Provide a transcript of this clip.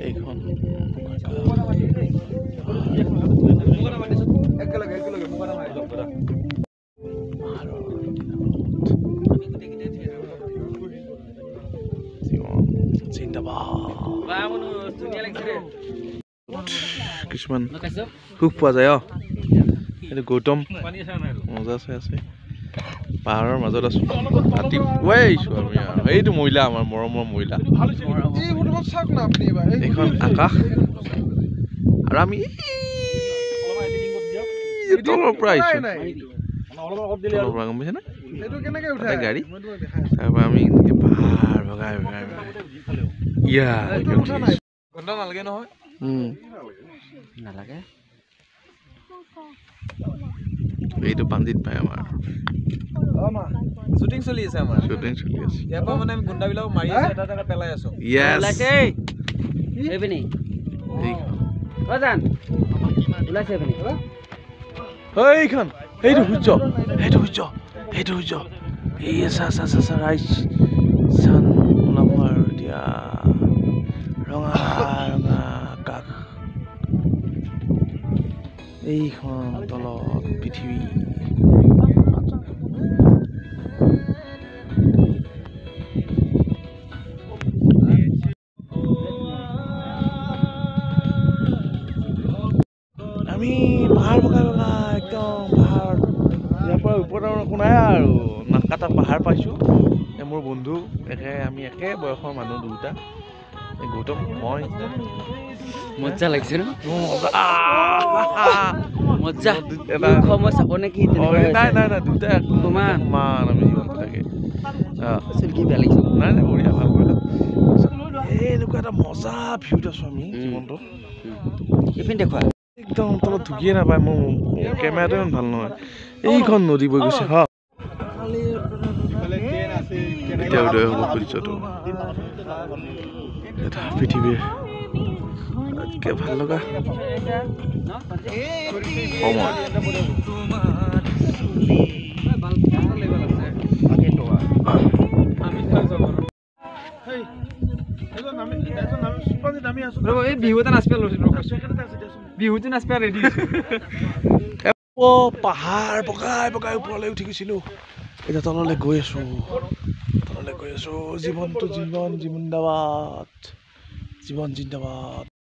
এইখন কিছুমান সুখ পোৱা যায় এইটো গৌতম মজা চাই আছে পাহাৰৰ মাজত আছো ৰাতিপুৱাই আহিছো আমি আৰু এইটো মহিলা আমাৰ মৰমৰ মহিলা এইখন আকাশ আৰু আমি তলৰ পৰা আহিছো তলৰ পৰা গম পাইছেনে গাড়ী তাৰপৰা আমি এনেকৈ পাহাৰ ভগাই ভগাই নালাগে নহয় নালাগে এইটো পাঞ্জিত পাই আমাৰ শুটিং চলি আছে আমাৰ শুটিং চলি আছে ইয়াৰ পৰা মানে আমি গুণ্ডাবিলাক মাৰি আছে এটা এটা পেলাই আছো ইয়েছ এইপিনি ওলাইছে এইপিনি এইখন সেইটো সূৰ্য সেইটো সূৰ্য সেইটো সূৰ্য এই চা ৰাইজ চান ওলাব আৰু এতিয়া ৰঙা ৰঙা আকাশ এইখন তলত পৃথিৱী আমি পাহাৰ বগাই বগা একদম পাহাৰ ইয়াৰ পৰা ওপৰত একো নাই আৰু নাকাটা পাহাৰ পাইছোঁ মোৰ বন্ধু আমি একে বয়সৰ মানুহ দুটা গৌতম মই মজা লাগিছে ন মজা এটা সময় চাব নেকি নাই দুটা মান আমি জীৱনটো থাকে কি বেয়া লাগিছে নাই বঢ়িয়া ভাল কৰিলোঁ এনেকুৱা এটা মজা ভিউত আছোঁ আমি জীৱনটো এইপিনি দেখুৱা একদম তলত ঢুকিয়ে নাপায় মোৰ কেমেৰাটো ইমান ভাল নহয় এইখন নদী বৈ গৈছে এতিয়া উদয় হ'ব সূৰ্যটো এটা পৃথিৱীৰ আটাইতকৈ ভাল লগা এই বিহুতে নাচিব বিহুতে নাচিব ৰেডি পাহাৰ বগাই বগাই ওপৰলৈ উঠি গৈছিলোঁ এতিয়া তললৈ গৈ আছো জীৱনটো জীৱন জিন্দাবাদ জীৱন জিন্দাবাদ